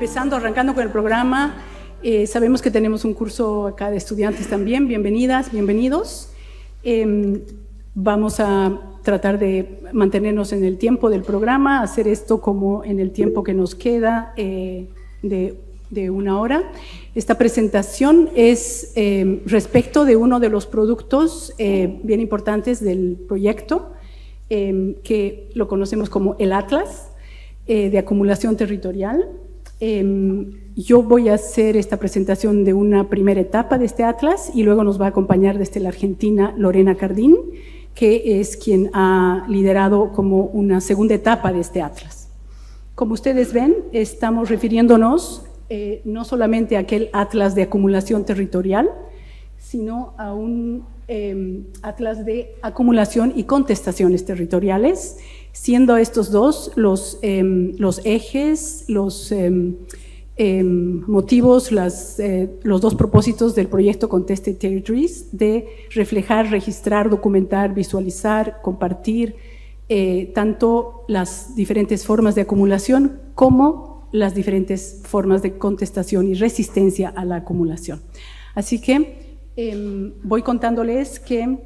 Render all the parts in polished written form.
arrancando con el programa. Sabemos que tenemos un curso acá de estudiantes también. Bienvenidas, bienvenidos. Vamos a tratar de mantenernos en el tiempo del programa, hacer esto como en el tiempo que nos queda de 1 hora. Esta presentación es respecto de uno de los productos bien importantes del proyecto, que lo conocemos como el Atlas de acumulación territorial. Yo voy a hacer esta presentación de una primera etapa de este Atlas y luego nos va a acompañar desde la Argentina Lorena Cardín, que es quien ha liderado como una segunda etapa de este Atlas. Como ustedes ven, estamos refiriéndonos no solamente a aquel Atlas de acumulación territorial, sino a un Atlas de acumulación y contestaciones territoriales, siendo estos dos los ejes, los motivos, los dos propósitos del proyecto Contested Territories, de reflejar, registrar, documentar, visualizar, compartir tanto las diferentes formas de acumulación como las diferentes formas de contestación y resistencia a la acumulación. Así que voy contándoles que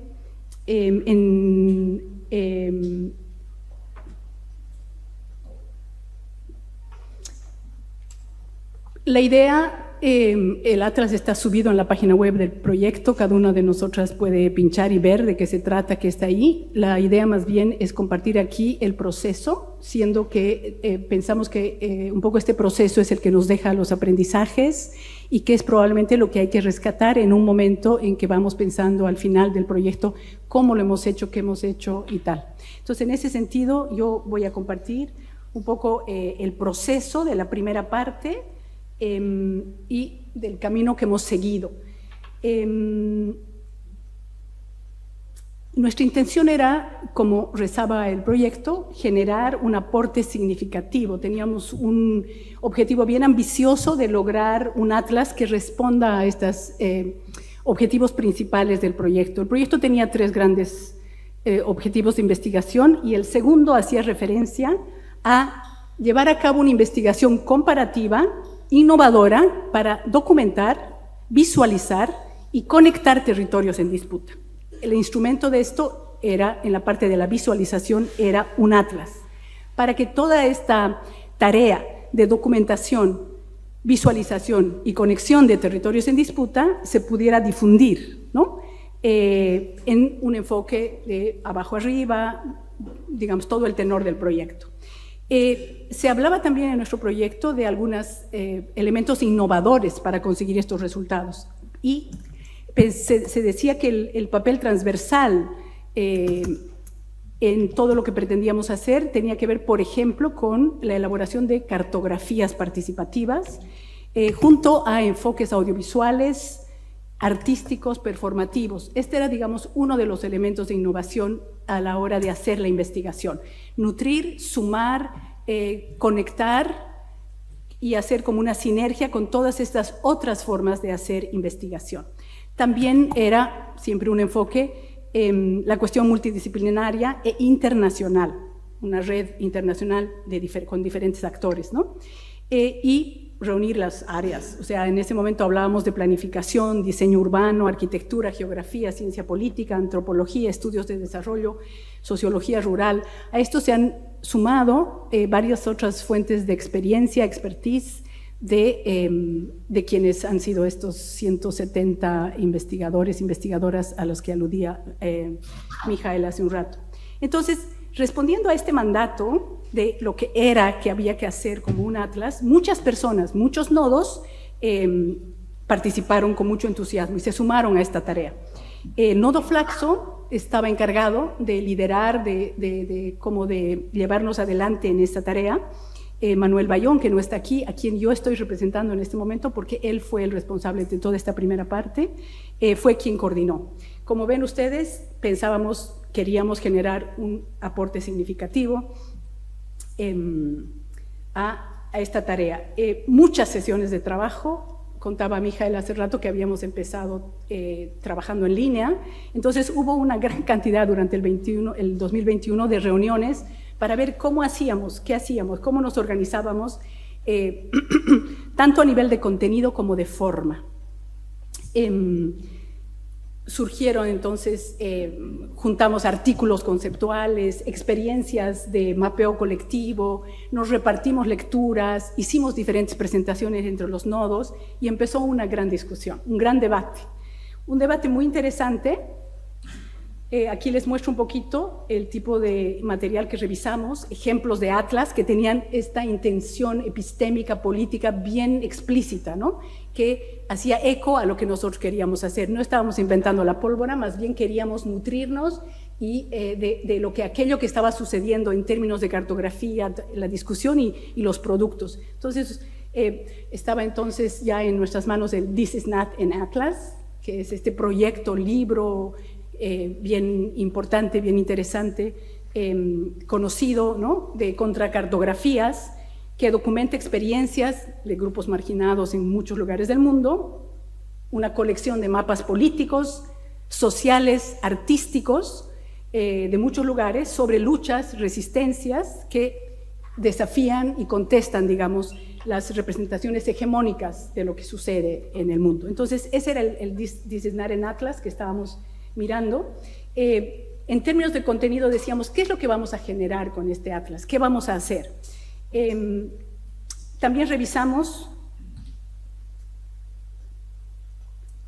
la idea, el Atlas está subido en la página web del proyecto, cada una de nosotras puede pinchar y ver de qué se trata, qué está ahí. La idea más bien es compartir aquí el proceso, siendo que pensamos que un poco este proceso es el que nos deja los aprendizajes y que es probablemente lo que hay que rescatar en un momento en que vamos pensando al final del proyecto cómo lo hemos hecho, qué hemos hecho y tal. Entonces, en ese sentido, yo voy a compartir un poco el proceso de la primera parte y del camino que hemos seguido. Nuestra intención era, como rezaba el proyecto, generar un aporte significativo. Teníamos un objetivo bien ambicioso de lograr un atlas que responda a estos objetivos principales del proyecto. El proyecto tenía 3 grandes objetivos de investigación y el segundo hacía referencia a llevar a cabo una investigación comparativa innovadora para documentar, visualizar y conectar territorios en disputa. El instrumento de esto era, en la parte de la visualización, era un atlas. Para que toda esta tarea de documentación, visualización y conexión de territorios en disputa se pudiera difundir, ¿no? En un enfoque de abajo arriba, digamos, todo el tenor del proyecto. Se hablaba también en nuestro proyecto de algunos elementos innovadores para conseguir estos resultados y se decía que el papel transversal en todo lo que pretendíamos hacer tenía que ver, por ejemplo, con la elaboración de cartografías participativas junto a enfoques audiovisuales, artísticos, performativos. Este era, digamos, uno de los elementos de innovación a la hora de hacer la investigación. Nutrir, sumar, conectar y hacer como una sinergia con todas estas otras formas de hacer investigación. También era siempre un enfoque en la cuestión multidisciplinaria e internacional, una red internacional con diferentes actores, ¿no? Y reunir las áreas. O sea, en ese momento hablábamos de planificación, diseño urbano, arquitectura, geografía, ciencia política, antropología, estudios de desarrollo, sociología rural. A esto se han sumado varias otras fuentes de experiencia, expertise de quienes han sido estos 170 investigadores, investigadoras a los que aludía Mijael hace un rato. Entonces, respondiendo a este mandato de lo que era que había que hacer como un atlas, muchas personas, muchos nodos participaron con mucho entusiasmo y se sumaron a esta tarea. El nodo Flaxo estaba encargado de liderar, de llevarnos adelante en esta tarea. Manuel Bayón, que no está aquí, a quien yo estoy representando en este momento porque él fue el responsable de toda esta primera parte, fue quien coordinó. Como ven ustedes, queríamos generar un aporte significativo a esta tarea. Muchas sesiones de trabajo, contaba Mijael hace rato que habíamos empezado trabajando en línea, entonces hubo una gran cantidad durante el 2021 de reuniones para ver cómo hacíamos, qué hacíamos, cómo nos organizábamos tanto a nivel de contenido como de forma. Surgieron entonces, juntamos artículos conceptuales, experiencias de mapeo colectivo, nos repartimos lecturas, hicimos diferentes presentaciones entre los nodos y empezó una gran discusión, un gran debate. Un debate muy interesante. Aquí les muestro un poquito el tipo de material que revisamos, ejemplos de atlas que tenían esta intención epistémica, política bien explícita, ¿no? Que hacía eco a lo que nosotros queríamos hacer. No estábamos inventando la pólvora, más bien queríamos nutrirnos y, de aquello que estaba sucediendo en términos de cartografía, la discusión y los productos. Entonces, estaba entonces ya en nuestras manos el This is not an Atlas, que es este proyecto, libro, bien importante, bien interesante, conocido, ¿no? De contracartografías, que documenta experiencias de grupos marginados en muchos lugares del mundo, una colección de mapas políticos, sociales, artísticos, de muchos lugares, sobre luchas, resistencias que desafían y contestan, digamos, las representaciones hegemónicas de lo que sucede en el mundo. Entonces, ese era el This is not an Atlas que estábamos mirando. En términos de contenido decíamos, ¿qué es lo que vamos a generar con este atlas? ¿Qué vamos a hacer? También revisamos,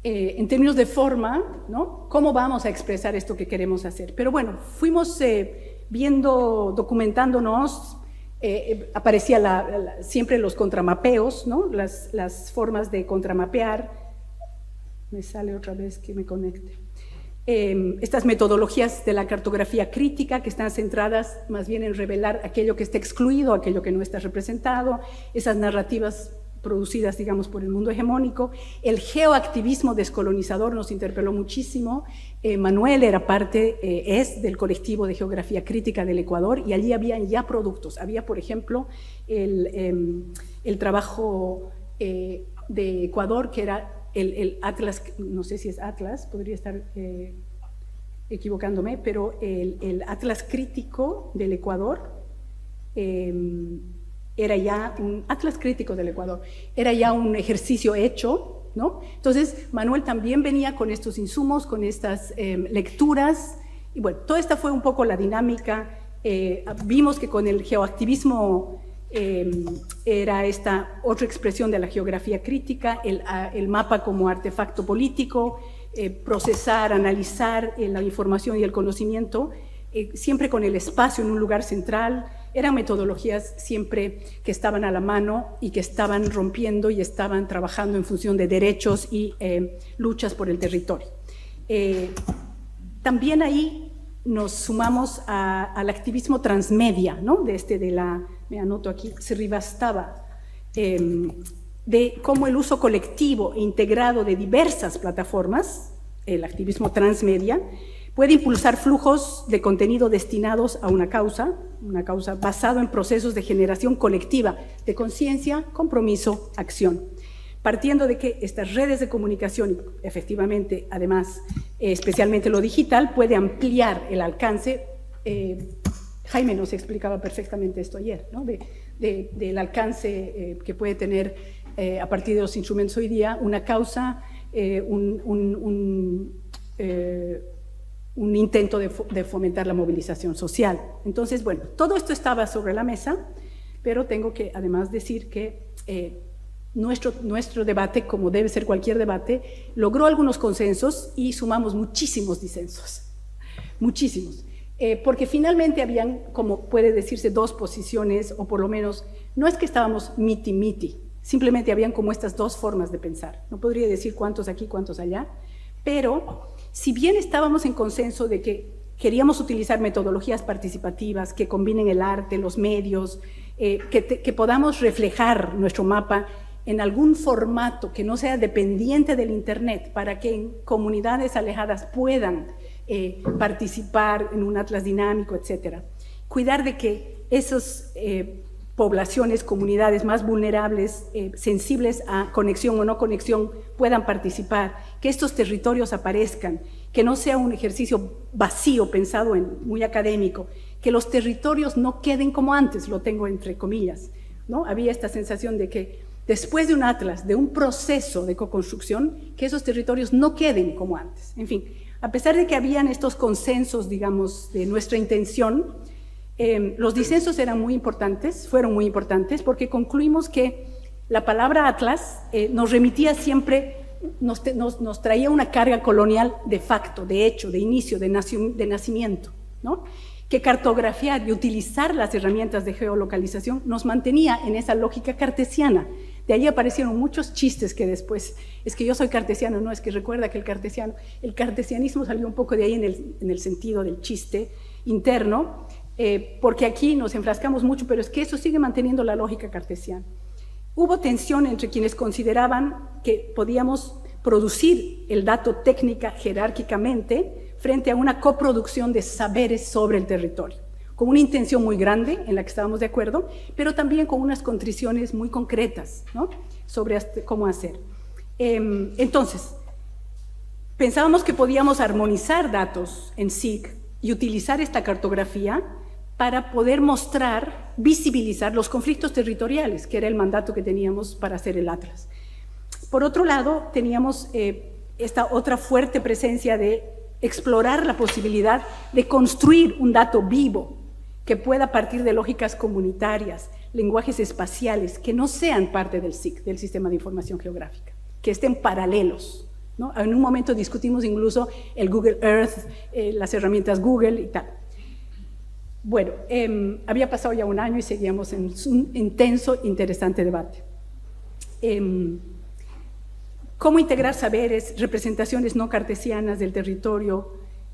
en términos de forma, ¿no? ¿Cómo vamos a expresar esto que queremos hacer? Pero bueno, fuimos viendo, documentándonos, aparecía siempre los contramapeos, ¿no? Las formas de contramapear. Me sale otra vez que me conecte. Estas metodologías de la cartografía crítica que están centradas más bien en revelar aquello que está excluido, aquello que no está representado, esas narrativas producidas, digamos, por el mundo hegemónico. El geoactivismo descolonizador nos interpeló muchísimo. Manuel era es del colectivo de geografía crítica del Ecuador y allí habían ya productos. Había, por ejemplo, el trabajo de Ecuador, que era el Atlas, no sé si es Atlas, podría estar equivocándome, pero el Atlas crítico del Ecuador era ya un Atlas crítico del Ecuador, era ya un ejercicio hecho, ¿no? Entonces, Manuel también venía con estos insumos, con estas lecturas, y bueno, toda esta fue un poco la dinámica. Vimos que con el geoactivismo era esta otra expresión de la geografía crítica, el mapa como artefacto político, procesar, analizar la información y el conocimiento, siempre con el espacio en un lugar central. Eran metodologías siempre que estaban a la mano y que estaban rompiendo y estaban trabajando en función de derechos y luchas por el territorio. También ahí nos sumamos al activismo transmedia, ¿no? Me anoto aquí, Srivastava, de cómo el uso colectivo e integrado de diversas plataformas, el activismo transmedia, puede impulsar flujos de contenido destinados a una causa basado en procesos de generación colectiva de conciencia, compromiso, acción. Partiendo de que estas redes de comunicación, efectivamente, además, especialmente lo digital, puede ampliar el alcance. Jaime nos explicaba perfectamente esto ayer, ¿no? Del alcance que puede tener a partir de los instrumentos hoy día una causa, un intento de fomentar la movilización social. Entonces, bueno, todo esto estaba sobre la mesa, pero tengo que además decir que nuestro debate, como debe ser cualquier debate, logró algunos consensos y sumamos muchísimos disensos, muchísimos. Porque finalmente habían, como puede decirse, dos posiciones, o por lo menos, no es que estábamos miti-miti, simplemente habían como estas dos formas de pensar. No podría decir cuántos aquí, cuántos allá, pero si bien estábamos en consenso de que queríamos utilizar metodologías participativas que combinen el arte, los medios, que podamos reflejar nuestro mapa en algún formato que no sea dependiente del Internet, para que en comunidades alejadas puedan participar en un atlas dinámico, etcétera. Cuidar de que esas poblaciones, comunidades más vulnerables, sensibles a conexión o no conexión, puedan participar, que estos territorios aparezcan, que no sea un ejercicio vacío, pensado muy académico, que los territorios no queden como antes, lo tengo entre comillas, ¿no? Había esta sensación de que después de un atlas, de un proceso de co-construcción, que esos territorios no queden como antes. En fin, a pesar de que habían estos consensos, digamos, de nuestra intención, los disensos eran muy importantes, fueron muy importantes, porque concluimos que la palabra atlas nos remitía siempre, nos traía una carga colonial de facto, de hecho, de inicio, de nacimiento, ¿no? Que cartografiar y utilizar las herramientas de geolocalización nos mantenía en esa lógica cartesiana. De ahí aparecieron muchos chistes que después, es que yo soy cartesiano, no, es que recuerda que el cartesianismo salió un poco de ahí en el sentido del chiste interno, porque aquí nos enfrascamos mucho, pero es que eso sigue manteniendo la lógica cartesiana. Hubo tensión entre quienes consideraban que podíamos producir el dato técnica jerárquicamente frente a una coproducción de saberes sobre el territorio, con una intención muy grande en la que estábamos de acuerdo, pero también con unas contriciones muy concretas, ¿no? Sobre cómo hacer. Entonces, pensábamos que podíamos armonizar datos en SIG y utilizar esta cartografía para poder mostrar, visibilizar los conflictos territoriales, que era el mandato que teníamos para hacer el atlas. Por otro lado, teníamos esta otra fuerte presencia de explorar la posibilidad de construir un dato vivo que pueda partir de lógicas comunitarias, lenguajes espaciales, que no sean parte del SIG, del Sistema de Información Geográfica, que estén paralelos, ¿no? En un momento discutimos incluso el Google Earth, las herramientas Google y tal. Bueno, había pasado ya un año y seguíamos en un intenso, interesante debate. Cómo integrar saberes, representaciones no cartesianas del territorio,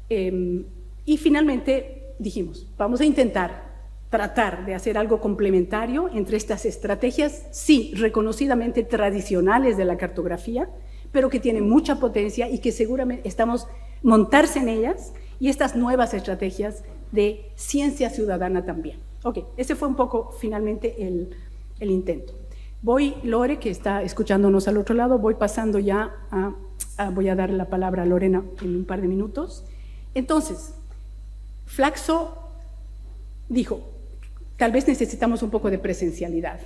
y finalmente dijimos, vamos a intentar tratar de hacer algo complementario entre estas estrategias, sí, reconocidamente tradicionales de la cartografía, pero que tienen mucha potencia y que seguramente estamos montarse en ellas, y estas nuevas estrategias de ciencia ciudadana también. Ok, ese fue un poco finalmente el intento. Voy, Lore, que está escuchándonos al otro lado, voy pasando ya voy a dar la palabra a Lorena en un par de minutos. Entonces, Flaxo dijo, tal vez necesitamos un poco de presencialidad,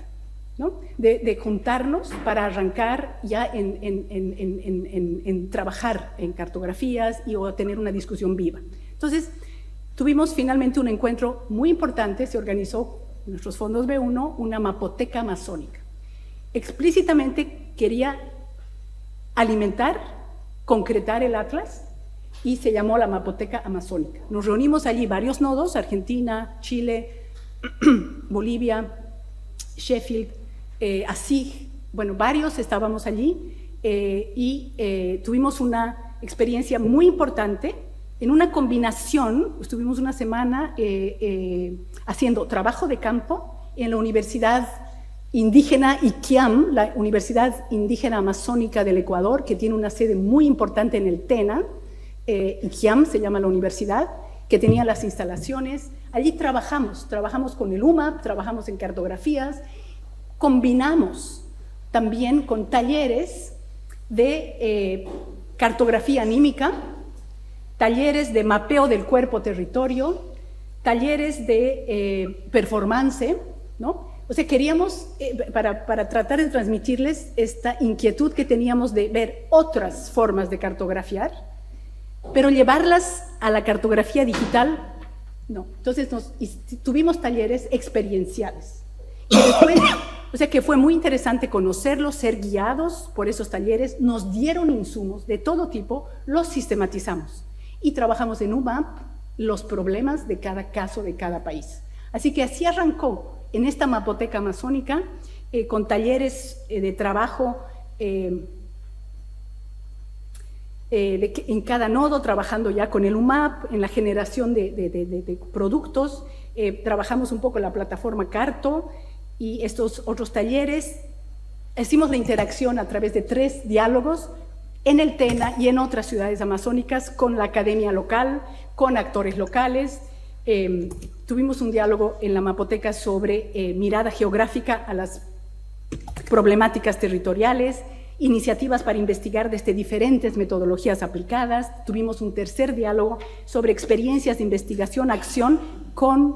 ¿no? De juntarnos para arrancar ya en trabajar en cartografías o tener una discusión viva. Entonces, tuvimos finalmente un encuentro muy importante, se organizó en nuestros fondos B1 una mapoteca amazónica. Explícitamente quería alimentar, concretar el atlas, y se llamó la Mapoteca Amazónica. Nos reunimos allí varios nodos, Argentina, Chile, Bolivia, Sheffield, ASIG, bueno, varios estábamos allí, y tuvimos una experiencia muy importante en una combinación. Estuvimos una semana haciendo trabajo de campo en la Universidad Indígena IQIAM, la Universidad Indígena Amazónica del Ecuador, que tiene una sede muy importante en el TENA. IQIAM se llama la universidad, que tenía las instalaciones. Allí trabajamos con el UMAP, trabajamos en cartografías, combinamos también con talleres de cartografía anímica, talleres de mapeo del cuerpo-territorio, talleres de performance, ¿no? O sea, queríamos, para tratar de transmitirles esta inquietud que teníamos de ver otras formas de cartografiar, pero llevarlas a la cartografía digital, no. Entonces tuvimos talleres experienciales. Y después, o sea que fue muy interesante conocerlos, ser guiados por esos talleres, nos dieron insumos de todo tipo, los sistematizamos y trabajamos en UMAP los problemas de cada caso de cada país. Así que así arrancó en esta mapoteca amazónica, con talleres de trabajo en cada nodo, trabajando ya con el UMAP, en la generación de productos. Trabajamos un poco en la plataforma Carto y estos otros talleres. Hicimos la interacción a través de 3 diálogos en el TENA y en otras ciudades amazónicas con la academia local, con actores locales. Tuvimos un diálogo en la mapoteca sobre mirada geográfica a las problemáticas territoriales, iniciativas para investigar desde diferentes metodologías aplicadas. Tuvimos un tercer diálogo sobre experiencias de investigación, acción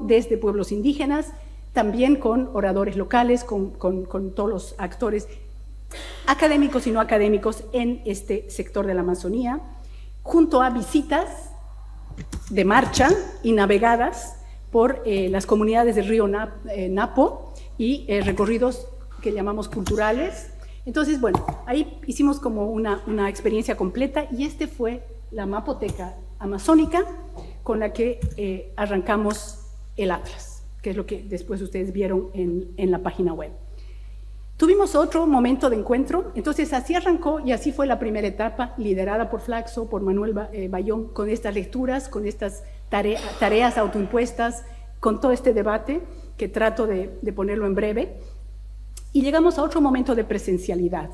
desde pueblos indígenas. también con oradores locales, con todos los actores académicos y no académicos en este sector de la Amazonía, junto a visitas de marcha y navegadas por las comunidades del río Napo y recorridos que llamamos culturales. Entonces, bueno, ahí hicimos como una experiencia completa y este fue la mapoteca amazónica con la que arrancamos el Atlas, que es lo que después ustedes vieron en la página web. Tuvimos otro momento de encuentro, entonces así arrancó y así fue la primera etapa, liderada por Flaxo, por Manuel Bayón, con estas lecturas, con estas tareas autoimpuestas, con todo este debate que trato de ponerlo en breve. Y llegamos a otro momento de presencialidad,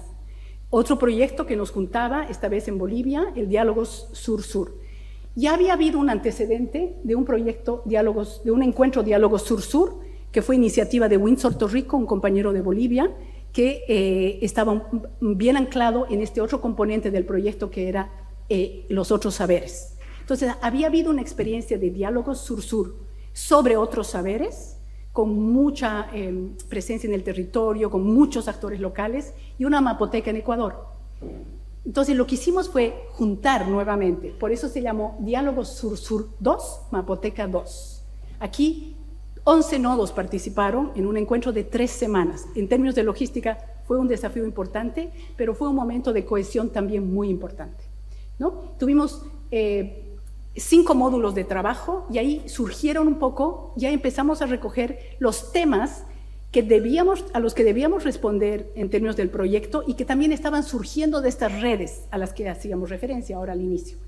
otro proyecto que nos juntaba, esta vez en Bolivia, el Diálogos Sur-Sur. Ya había habido un antecedente de un proyecto, de un encuentro Diálogos Sur-Sur, que fue iniciativa de Windsor Torrico, un compañero de Bolivia, que estaba bien anclado en este otro componente del proyecto que era los otros saberes. Entonces, había habido una experiencia de diálogos sur-sur sobre otros saberes, con mucha presencia en el territorio, con muchos actores locales y una mapoteca en Ecuador. Entonces, lo que hicimos fue juntar nuevamente, por eso se llamó Diálogos Sur-Sur 2, Mapoteca 2. Aquí 11 nodos participaron en un encuentro de 3 semanas. En términos de logística fue un desafío importante, pero fue un momento de cohesión también muy importante, ¿no? Tuvimos 5 módulos de trabajo y ahí surgieron un poco, ya empezamos a recoger los temas a los que debíamos responder en términos del proyecto y que también estaban surgiendo de estas redes a las que hacíamos referencia ahora al inicio.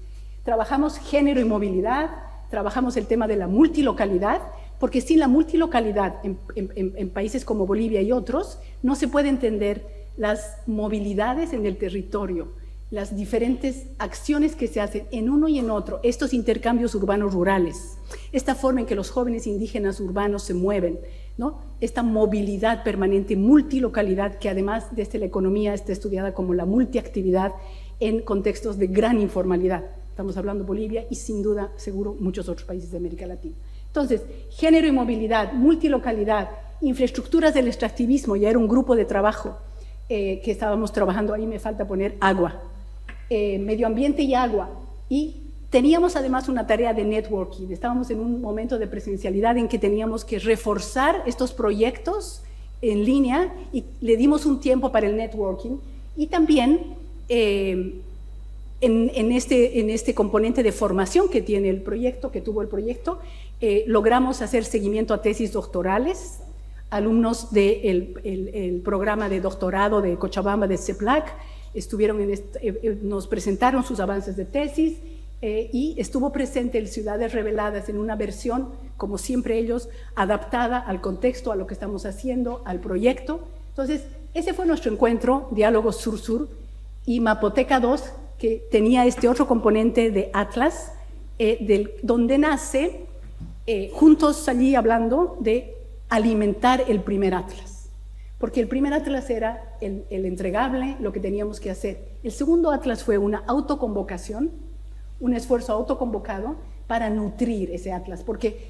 Trabajamos género y movilidad, trabajamos el tema de la multilocalidad, porque sin la multilocalidad en países como Bolivia y otros, no se puede entender las movilidades en el territorio, las diferentes acciones que se hacen en uno y en otro, estos intercambios urbanos rurales, esta forma en que los jóvenes indígenas urbanos se mueven, ¿no? Esta movilidad permanente, multilocalidad, que además desde la economía está estudiada como la multiactividad en contextos de gran informalidad. Estamos hablando de Bolivia y sin duda, seguro, muchos otros países de América Latina. Entonces, género y movilidad, multilocalidad, infraestructuras del extractivismo, ya era un grupo de trabajo que estábamos trabajando, ahí me falta poner agua, medio ambiente y agua, y teníamos además una tarea de networking, estábamos en un momento de presencialidad en que teníamos que reforzar estos proyectos en línea y le dimos un tiempo para el networking y también en este componente de formación que tiene el proyecto, que tuvo el proyecto, logramos hacer seguimiento a tesis doctorales, alumnos del programa de doctorado de Cochabamba de CEPLAC, nos presentaron sus avances de tesis y estuvo presente el Ciudades Reveladas en una versión, como siempre ellos, adaptada al contexto, a lo que estamos haciendo, al proyecto. Entonces, ese fue nuestro encuentro, Diálogos Sur-Sur, y Mapoteca 2, que tenía este otro componente de Atlas, donde nace, juntos allí hablando de alimentar el primer Atlas. Porque el primer Atlas era el entregable, lo que teníamos que hacer. El segundo Atlas fue una autoconvocación, un esfuerzo autoconvocado para nutrir ese Atlas.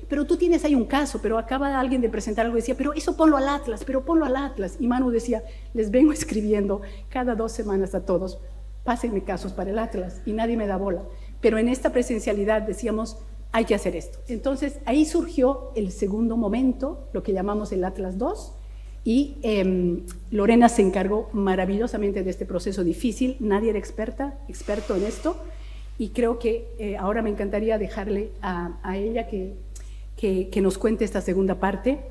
Pero tú tienes ahí un caso, pero acaba alguien de presentar algo y decía, pero eso ponlo al Atlas, pero ponlo al Atlas. Y Manu decía, les vengo escribiendo cada 2 semanas a todos, pásenme casos para el Atlas, y nadie me da bola. Pero en esta presencialidad decíamos, hay que hacer esto. Entonces, ahí surgió el segundo momento, lo que llamamos el Atlas 2, y Lorena se encargó maravillosamente de este proceso difícil, nadie era experto en esto, y creo que ahora me encantaría dejarle a ella que nos cuente esta segunda parte.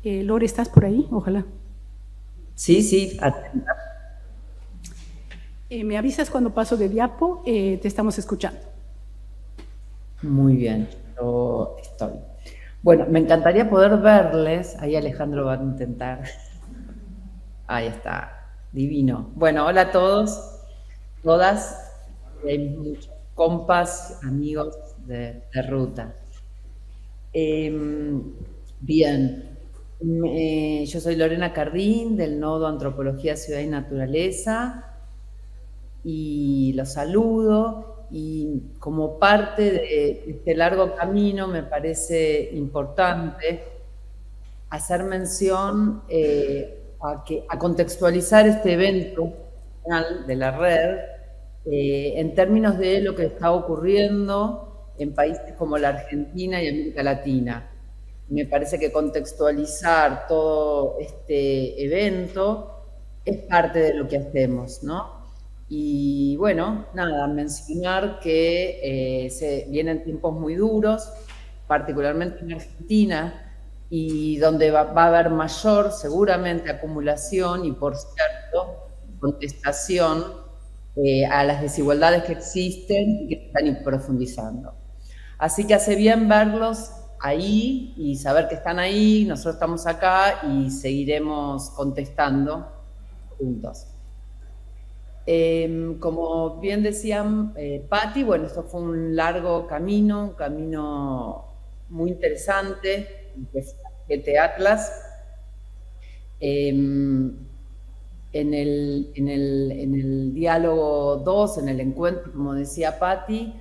Lore, ¿estás por ahí? Ojalá. Sí, atenta. Me avisas cuando paso de diapo, te estamos escuchando. Muy bien, yo estoy. Bueno, me encantaría poder verles. Ahí Alejandro va a intentar. Ahí está, divino. Bueno, hola a todos, todas. Hay muchos compas, amigos de ruta. Bien, yo soy Lorena Cardín, del Nodo Antropología, Ciudad y Naturaleza, y los saludo. Y como parte de este largo camino me parece importante hacer mención a contextualizar este evento de la red en términos de lo que está ocurriendo en países como la Argentina y América Latina. Me parece que contextualizar todo este evento es parte de lo que hacemos, ¿no? Y bueno, nada, mencionar que se vienen tiempos muy duros, particularmente en Argentina, y donde va a haber mayor, seguramente, acumulación y, por cierto, contestación a las desigualdades que existen y que se están profundizando. Así que hace bien verlos ahí y saber que están ahí, nosotros estamos acá y seguiremos contestando juntos. Como bien decían Patti, bueno, esto fue un largo camino, un camino muy interesante, de Atlas. En el diálogo 2, en el encuentro, como decía Patti,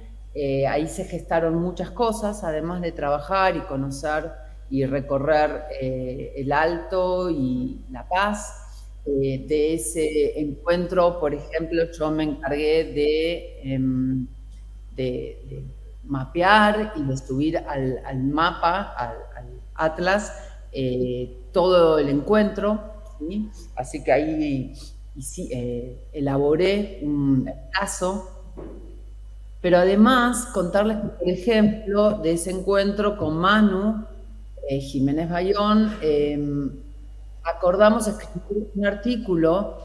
ahí se gestaron muchas cosas, además de trabajar y conocer y recorrer el Alto y La Paz. De ese encuentro, por ejemplo, yo me encargué de mapear y de subir al mapa, al Atlas, todo el encuentro, ¿sí? Así que ahí elaboré un caso, pero además contarles, por ejemplo, de ese encuentro con Manu Jiménez Bayón, acordamos escribir un artículo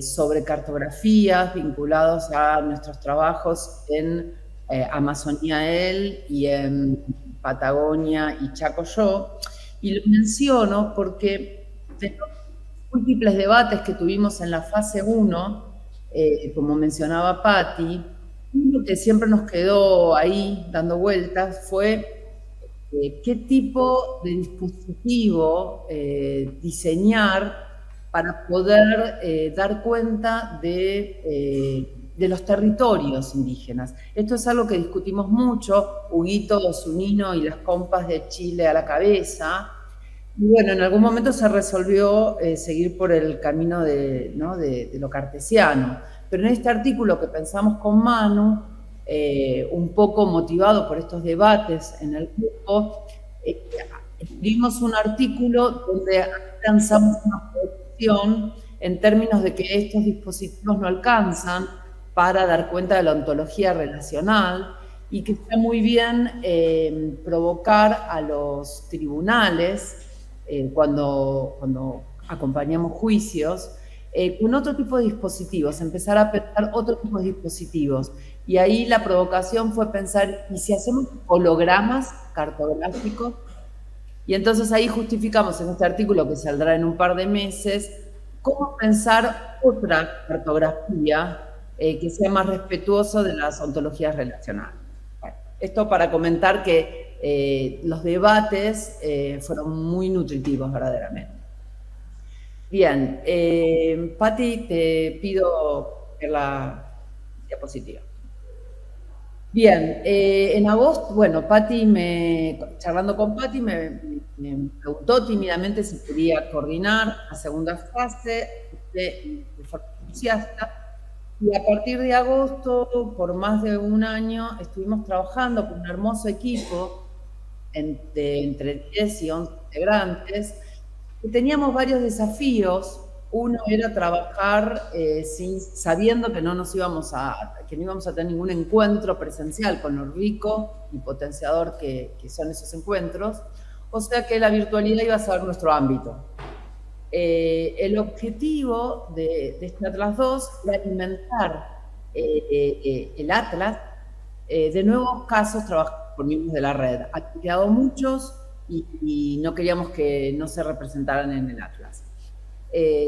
sobre cartografías vinculados a nuestros trabajos en Amazonía él y en Patagonia y Chaco yo, y lo menciono porque de los múltiples debates que tuvimos en la fase 1, como mencionaba Patti, uno que siempre nos quedó ahí dando vueltas fue qué tipo de dispositivo diseñar para poder dar cuenta de los territorios indígenas. Esto es algo que discutimos mucho, Huguito Zunino y las compas de Chile a la cabeza. Y bueno, en algún momento se resolvió seguir por el camino de lo cartesiano. Pero en este artículo que pensamos con Manu, un poco motivado por estos debates en el grupo, escribimos un artículo donde lanzamos una posición en términos de que estos dispositivos no alcanzan para dar cuenta de la ontología relacional y que está muy bien provocar a los tribunales cuando acompañamos juicios con otro tipo de dispositivos, empezar a pensar otro tipo de dispositivos. Y ahí la provocación fue pensar, ¿y si hacemos hologramas cartográficos? Y entonces ahí justificamos en este artículo que saldrá en un par de meses, cómo pensar otra cartografía que sea más respetuoso de las ontologías relacionales. Bueno, esto para comentar que los debates fueron muy nutritivos verdaderamente. Bien, Patti, te pido la diapositiva. Bien, en agosto, bueno, charlando con Patti, me preguntó tímidamente si quería coordinar la segunda fase de forma entusiasta. Y a partir de agosto, por más de un año, estuvimos trabajando con un hermoso equipo entre 10 y 11 integrantes. Y teníamos varios desafíos. Uno era trabajar sabiendo que no íbamos a tener ningún encuentro presencial con lo rico y potenciador que son esos encuentros. O sea que la virtualidad iba a ser nuestro ámbito. El objetivo de este Atlas 2 era alimentar el Atlas de nuevos casos trabajados por miembros de la red. Han quedado muchos y no queríamos que no se representaran en el Atlas.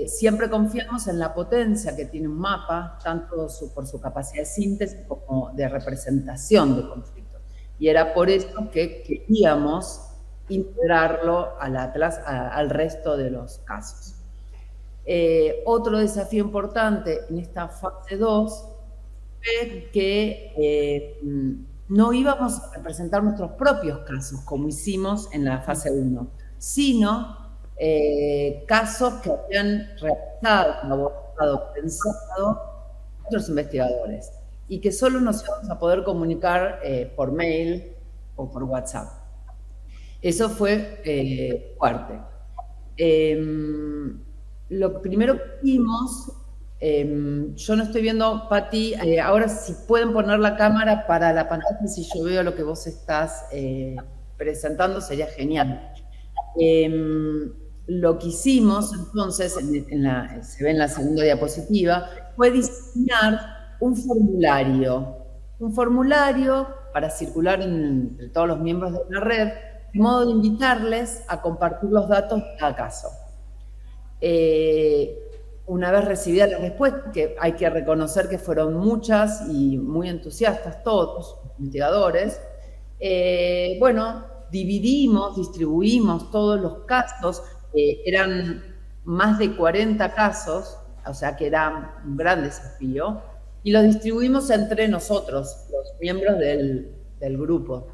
Siempre confiamos en la potencia que tiene un mapa, tanto por su capacidad de síntesis como de representación de conflictos. Y era por eso que queríamos integrarlo al Atlas, al resto de los casos. Otro desafío importante en esta fase 2 fue que no íbamos a representar nuestros propios casos, como hicimos en la fase 1, sino casos que habían realizado, abordado, pensado otros investigadores y que solo nos íbamos a poder comunicar por mail o por WhatsApp. Eso fue fuerte. Lo primero que hicimos, yo no estoy viendo, Pati, ahora si pueden poner la cámara para la pantalla, si yo veo lo que vos estás presentando, sería genial. Lo que hicimos, entonces, se ve en la segunda diapositiva, fue diseñar un formulario para circular entre todos los miembros de la red, de modo de invitarles a compartir los datos de cada caso. Una vez recibida la respuesta, que hay que reconocer que fueron muchas y muy entusiastas todos los investigadores, bueno, distribuimos todos los casos, eran más de 40 casos, o sea que era un gran desafío, y los distribuimos entre nosotros, los miembros del grupo.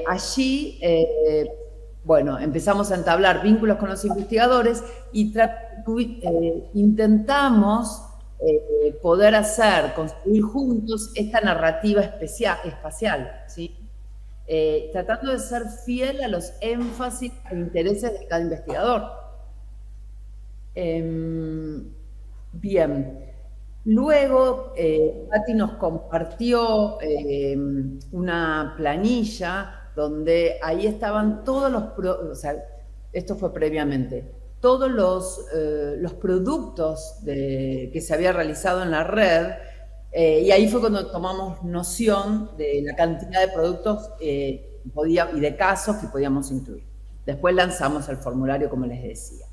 Allí, bueno, empezamos a entablar vínculos con los investigadores y intentamos poder construir juntos esta narrativa espacial, ¿sí? Tratando de ser fiel a los énfasis e intereses de cada investigador. Bien. Luego, Pati nos compartió una planilla donde ahí estaban todos los, o sea, esto fue previamente, todos los productos que se había realizado en la red, y ahí fue cuando tomamos noción de la cantidad de productos y de casos que podíamos incluir. Después lanzamos el formulario, como les decía.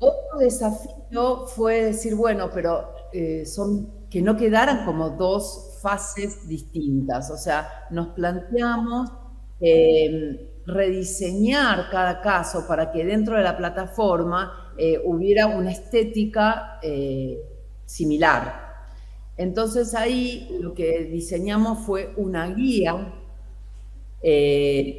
Otro desafío fue decir, bueno, pero que no quedaran como dos fases distintas. O sea, nos planteamos rediseñar cada caso para que dentro de la plataforma hubiera una estética similar. Entonces ahí lo que diseñamos fue una guía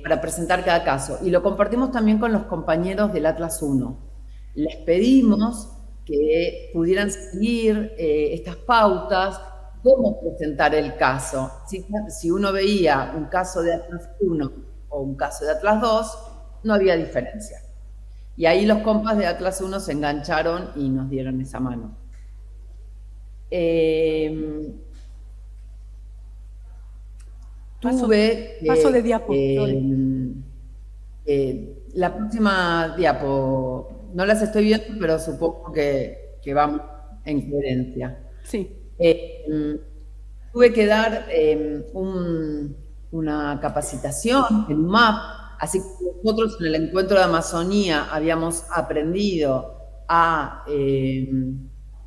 para presentar cada caso. Y lo compartimos también con los compañeros del Atlas 1. Les pedimos que pudieran seguir estas pautas, cómo presentar el caso. Si uno veía un caso de Atlas 1 o un caso de Atlas 2, no había diferencia. Y ahí los compas de Atlas 1 se engancharon y nos dieron esa mano. Paso de diapo. La próxima diapo, no las estoy viendo, pero supongo que vamos en coherencia. Sí. Tuve que dar una capacitación en UMAP, así que nosotros en el encuentro de Amazonía habíamos aprendido a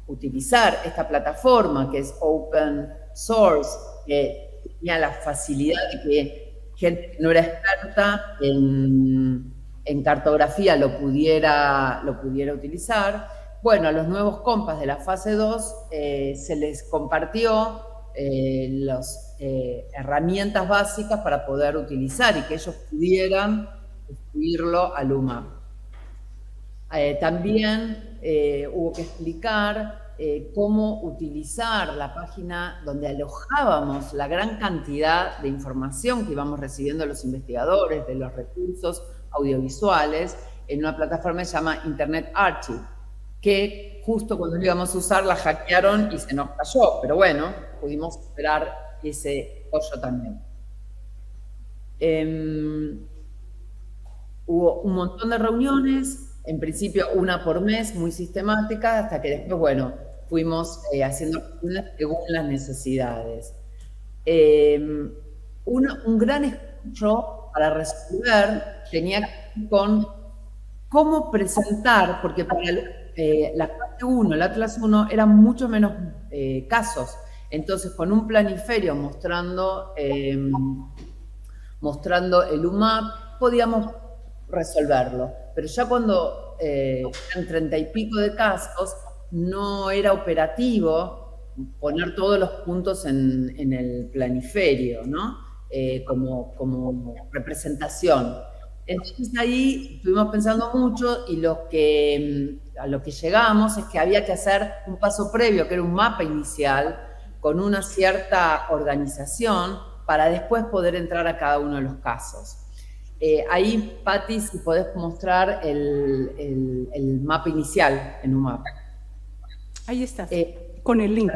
utilizar esta plataforma que es open source, que tenía la facilidad de que gente que no era experta en cartografía lo pudiera utilizar. Bueno, a los nuevos compas de la fase 2 se les compartió las herramientas básicas para poder utilizar y que ellos pudieran subirlo al UMAP. También hubo que explicar cómo utilizar la página donde alojábamos la gran cantidad de información que íbamos recibiendo los investigadores, de los recursos audiovisuales, en una plataforma que se llama Internet Archive, que justo cuando lo íbamos a usar la hackearon y se nos cayó, pero bueno, pudimos superar ese hoyo también. Hubo un montón de reuniones, en principio una por mes, muy sistemática, hasta que después, bueno, fuimos haciendo reuniones según las necesidades. Un gran esfuerzo para resolver tenía que ver con cómo presentar, porque para la fase 1, el Atlas 1, eran mucho menos casos. Entonces, con un planiferio mostrando el UMAP, podíamos resolverlo. Pero ya cuando eran 30 y pico de casos, no era operativo poner todos los puntos en el planiferio, ¿no? como representación. Entonces ahí estuvimos pensando mucho y a lo que llegamos es que había que hacer un paso previo, que era un mapa inicial con una cierta organización para después poder entrar a cada uno de los casos. Ahí, Patti, si podés mostrar el mapa inicial en un mapa. Ahí está, con el link.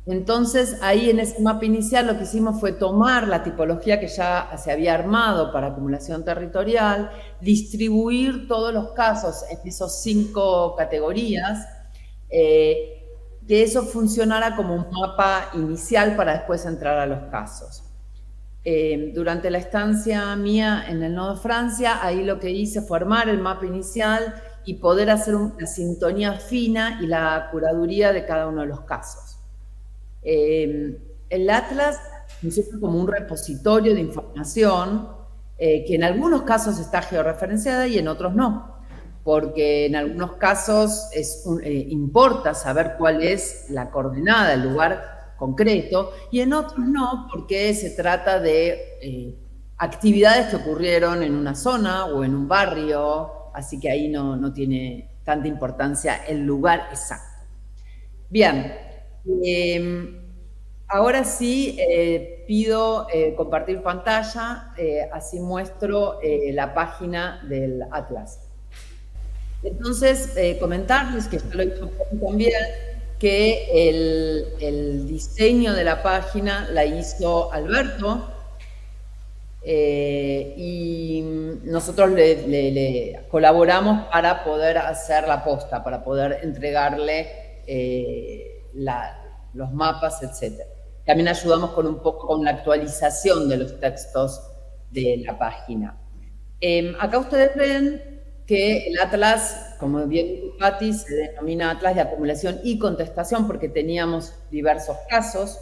Entonces, ahí en ese mapa inicial lo que hicimos fue tomar la tipología que ya se había armado para acumulación territorial, distribuir todos los casos en esas 5 categorías, que eso funcionara como un mapa inicial para después entrar a los casos. Durante la estancia mía en el Nodo de Francia, ahí lo que hice fue armar el mapa inicial y poder hacer una sintonía fina y la curaduría de cada uno de los casos. El Atlas funciona como un repositorio de información que en algunos casos está georreferenciada y en otros no, porque en algunos casos importa saber cuál es la coordenada, el lugar concreto, y en otros no, porque se trata de actividades que ocurrieron en una zona o en un barrio, así que ahí no tiene tanta importancia el lugar exacto. Bien. Ahora sí pido compartir pantalla, así muestro la página del Atlas. Entonces, comentarles, que ya lo hizo también, que el diseño de la página la hizo Alberto, y nosotros le colaboramos para poder hacer la posta, para poder entregarle los mapas, etc. También ayudamos un poco con la actualización de los textos de la página. Acá ustedes ven que el Atlas, como bien dijo Patti, se denomina Atlas de acumulación y contestación porque teníamos diversos casos.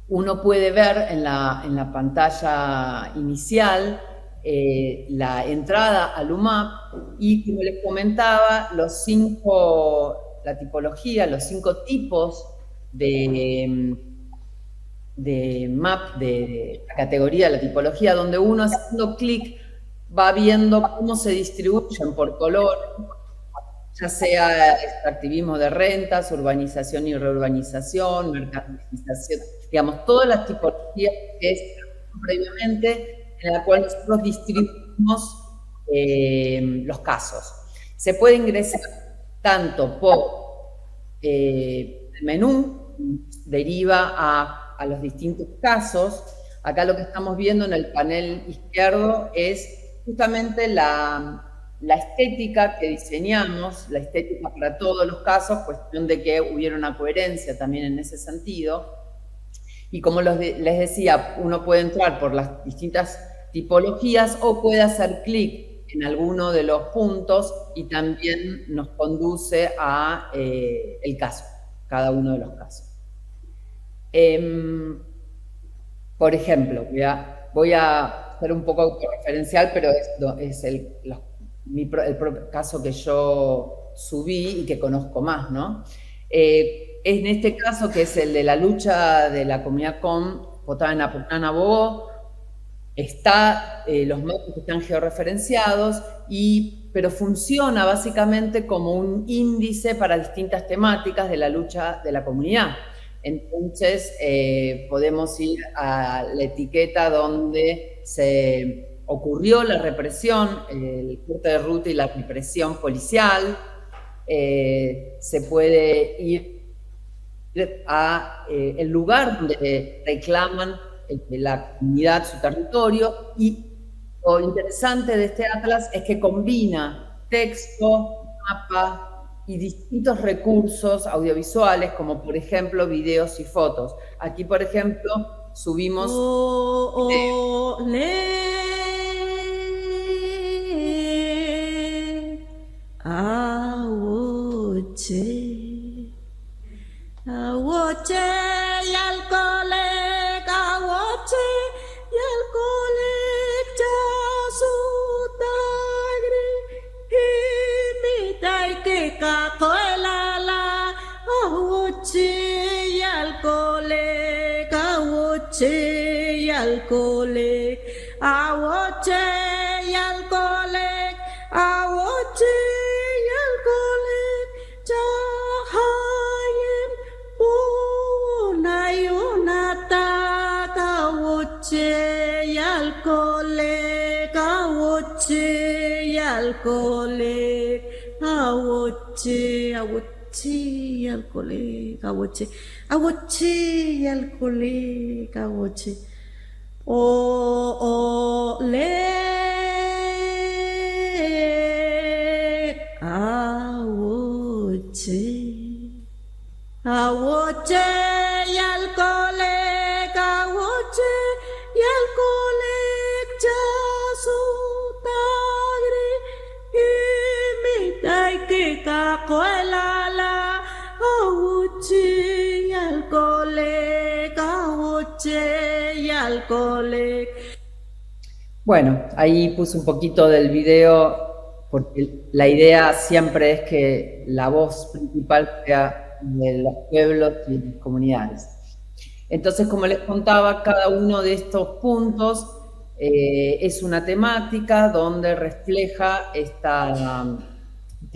Uno puede ver en la pantalla inicial la entrada al UMAP y, como les comentaba, la tipología, los 5 tipos de map de la categoría de la tipología, donde uno haciendo clic va viendo cómo se distribuyen por color, ya sea extractivismo de rentas, urbanización y reurbanización, mercantilización, digamos, todas las tipologías que es previamente, en la cual nosotros distribuimos los casos. Se puede ingresar tanto por el menú, deriva a los distintos casos. Acá lo que estamos viendo en el panel izquierdo es justamente la estética que diseñamos, la estética para todos los casos, cuestión de que hubiera una coherencia también en ese sentido. Y como les decía, uno puede entrar por las distintas tipologías o puede hacer clic en alguno de los puntos y también nos conduce a el caso, cada uno de los casos. Por ejemplo, voy a ser un poco autorreferencial, pero es el propio caso que yo subí y que conozco más, ¿no? En este caso, que es el de la lucha de la comunidad com votada en Apucana Bogó, los mapas están georreferenciados, pero funciona básicamente como un índice para distintas temáticas de la lucha de la comunidad. Entonces, podemos ir a la etiqueta donde se ocurrió la represión, el corte de ruta y la represión policial. Se puede ir a el lugar donde reclaman la comunidad su territorio, y lo interesante de este atlas es que combina texto, mapa y distintos recursos audiovisuales, como por ejemplo videos y fotos. Aquí, por ejemplo, subimos Ka koe la la, oh, chi, al cole. awoche alcoholic, awoche alcoholic, awoche alcoholic, jahayem punayunata, awoche alcoholic, awoche alcoholic, awoche, awoche alcoholic, awoche, awoche alcoholic, awoche, o le, awoche, awoche alcoholic, awoche alcoholic, jasutagri, imitai que cacoelala, awoche alcoholic, awoche alcoholic. Bueno, ahí puse un poquito del video, porque la idea siempre es que la voz principal sea de los pueblos y las comunidades. Entonces, como les contaba, cada uno de estos puntos es una temática donde refleja esta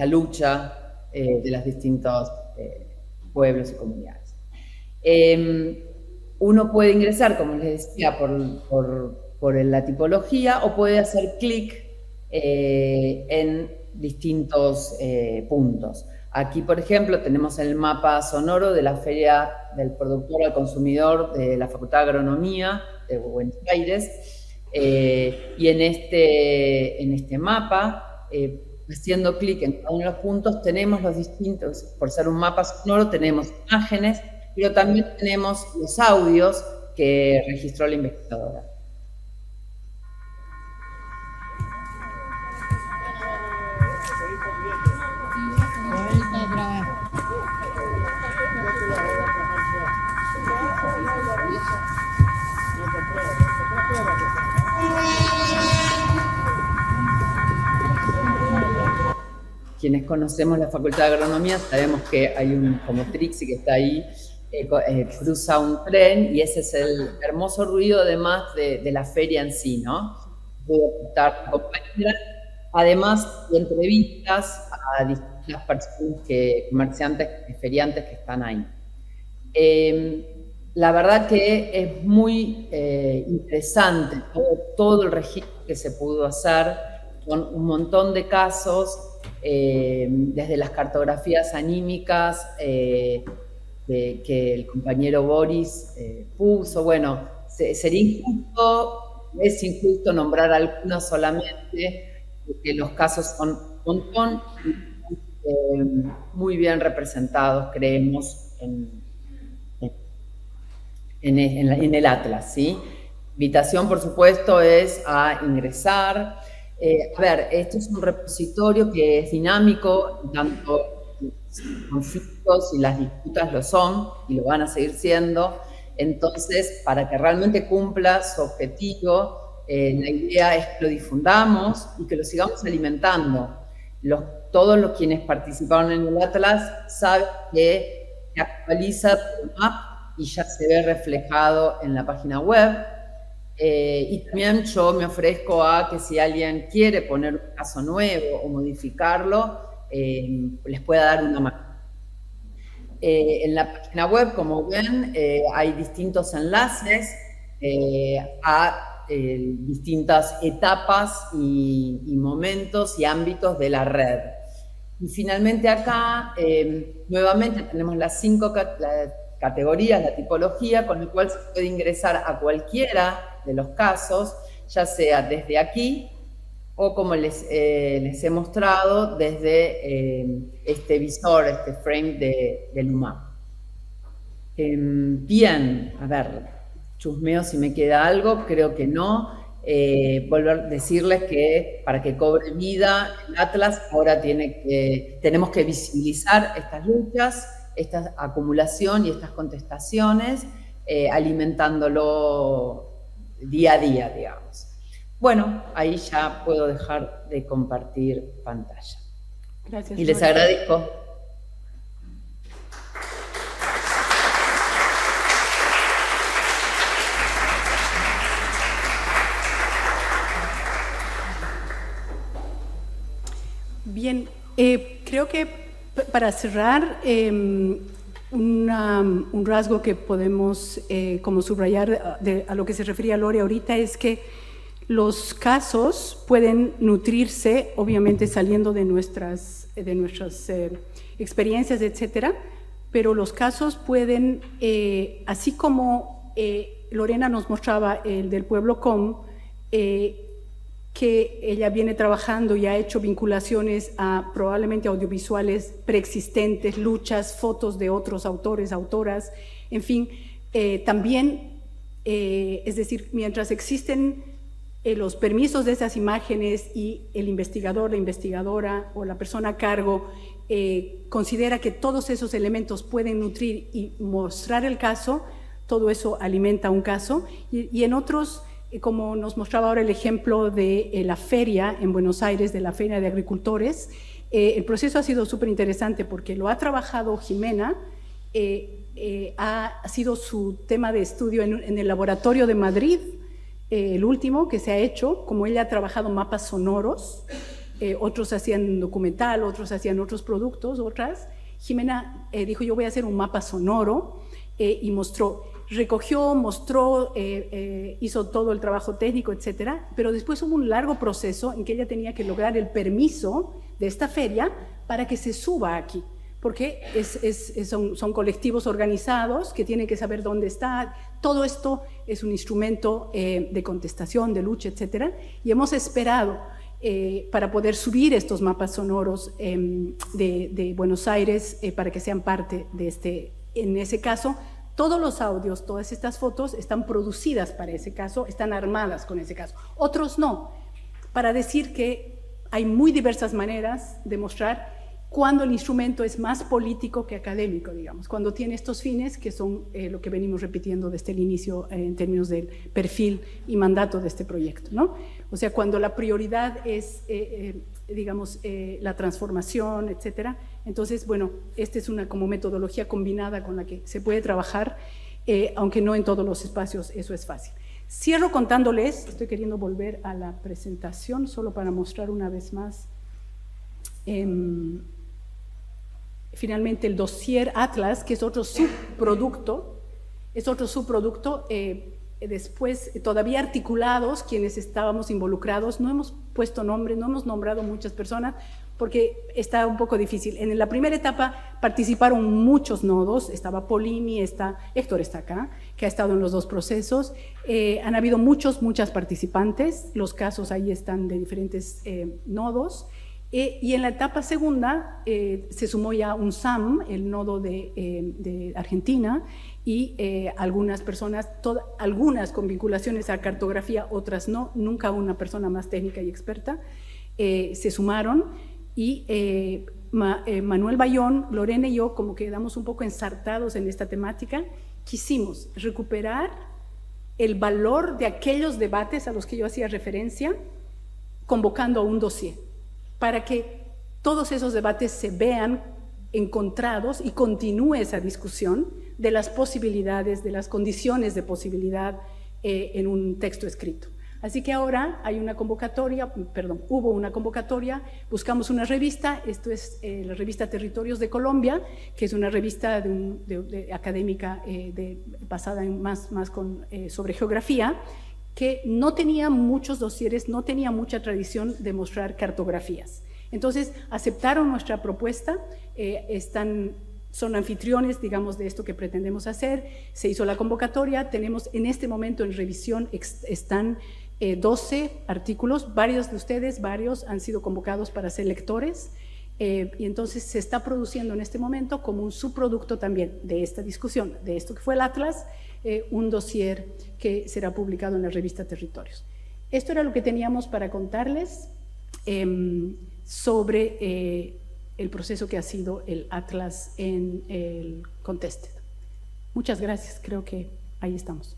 lucha de los distintos pueblos y comunidades. Uno puede ingresar, como les decía, por la tipología, o puede hacer clic en distintos puntos. Aquí, por ejemplo, tenemos el mapa sonoro de la Feria del Productor al Consumidor de la Facultad de Agronomía de Buenos Aires. Y en este mapa, haciendo clic en cada uno de los puntos, tenemos los distintos, por ser un mapa sonoro, tenemos imágenes, pero también tenemos los audios que registró la investigadora. Quienes conocemos la Facultad de Agronomía sabemos que hay un, como Trixie que está ahí, cruza un tren, y ese es el hermoso ruido además de la feria en sí, ¿no? Voy a estar compañeras, además de entrevistas a distintas personas, comerciantes, feriantes que están ahí. La verdad que es muy interesante todo el registro que se pudo hacer, con un montón de casos, desde las cartografías anímicas que el compañero Boris puso. Bueno, sería injusto, es injusto nombrar algunos solamente, porque los casos son un montón, muy bien representados, creemos, en el Atlas, ¿sí? Invitación, por supuesto, es a ingresar. A ver, esto es un repositorio que es dinámico, tanto los conflictos y las disputas lo son y lo van a seguir siendo. Entonces, para que realmente cumpla su objetivo, la idea es que lo difundamos y que lo sigamos alimentando. Todos los quienes participaron en el Atlas saben que se actualiza por map y ya se ve reflejado en la página web. Y también yo me ofrezco a que si alguien quiere poner un caso nuevo o modificarlo, les pueda dar una mano. En la página web, como ven, hay distintos enlaces a distintas etapas y momentos y ámbitos de la red. Y finalmente acá, nuevamente tenemos las 5 categorías, la tipología, con la cual se puede ingresar a cualquiera de los casos, ya sea desde aquí o, como les he mostrado, desde este visor, este frame del UMAP. Bien, a ver, chusmeo si me queda algo, creo que no. Volver a decirles que para que cobre vida el Atlas, ahora tenemos que visibilizar estas luchas, esta acumulación y estas contestaciones, alimentándolo día a día, digamos. Bueno, ahí ya puedo dejar de compartir pantalla. Gracias. Y les agradezco. Creo que para cerrar, un rasgo que podemos como subrayar a lo que se refería Lore ahorita es que los casos pueden nutrirse, obviamente saliendo de nuestras experiencias, etcétera, pero los casos pueden, así como Lorena nos mostraba el del pueblo Com, que ella viene trabajando y ha hecho vinculaciones a probablemente audiovisuales preexistentes, luchas, fotos de otros autores, autoras, en fin, también, es decir, mientras existen los permisos de esas imágenes y el investigador, la investigadora o la persona a cargo considera que todos esos elementos pueden nutrir y mostrar el caso, todo eso alimenta un caso, y en otros, como nos mostraba ahora el ejemplo de la feria en Buenos Aires, de la Feria de Agricultores, el proceso ha sido súper interesante porque lo ha trabajado Jimena, ha sido su tema de estudio en el laboratorio de Madrid, el último que se ha hecho, como ella ha trabajado mapas sonoros, otros hacían documental, otros hacían otros productos, otras. Jimena dijo, yo voy a hacer un mapa sonoro y recogió, mostró, hizo todo el trabajo técnico, etcétera, pero después hubo un largo proceso en que ella tenía que lograr el permiso de esta feria para que se suba aquí, porque son colectivos organizados que tienen que saber dónde está. Todo esto es un instrumento de contestación, de lucha, etcétera, y hemos esperado para poder subir estos mapas sonoros de Buenos Aires para que sean parte de en ese caso. Todos los audios, todas estas fotos están producidas para ese caso, están armadas con ese caso. Otros no, para decir que hay muy diversas maneras de mostrar cuando el instrumento es más político que académico, digamos, cuando tiene estos fines que son lo que venimos repitiendo desde el inicio en términos del perfil y mandato de este proyecto, ¿no? O sea, cuando la prioridad es, digamos, la transformación, etcétera. Entonces, bueno, esta es una como metodología combinada con la que se puede trabajar, aunque no en todos los espacios eso es fácil. Cierro contándoles, estoy queriendo volver a la presentación solo para mostrar una vez más. Finalmente el dossier Atlas, que es otro subproducto, después todavía articulados, quienes estábamos involucrados, no hemos puesto nombre, no hemos nombrado muchas personas, porque está un poco difícil. En la primera etapa participaron muchos nodos, estaba Polini, Héctor está acá, que ha estado en los dos procesos, han habido muchas participantes, los casos ahí están de diferentes nodos, y en la etapa segunda se sumó ya un SAM, el nodo de Argentina, y algunas personas, algunas con vinculaciones a cartografía, otras no, nunca una persona más técnica y experta, se sumaron, y Manuel Bayón, Lorena y yo, como quedamos un poco ensartados en esta temática, quisimos recuperar el valor de aquellos debates a los que yo hacía referencia, convocando a un dossier, para que todos esos debates se vean encontrados y continúe esa discusión de las posibilidades, de las condiciones de posibilidad en un texto escrito. Así que ahora hay una convocatoria, hubo una convocatoria, buscamos una revista, esto es la revista Territorios de Colombia, que es una revista académica basada más sobre geografía, que no tenía muchos dosieres, no tenía mucha tradición de mostrar cartografías. Entonces aceptaron nuestra propuesta, son anfitriones, digamos, de esto que pretendemos hacer, se hizo la convocatoria, tenemos en este momento en revisión, están 12 artículos, varios de ustedes, han sido convocados para ser lectores, y entonces se está produciendo en este momento como un subproducto también de esta discusión, de esto que fue el Atlas, un dossier que será publicado en la revista Territorios. Esto era lo que teníamos para contarles sobre el proceso que ha sido el Atlas en el Contested. Muchas gracias, creo que ahí estamos.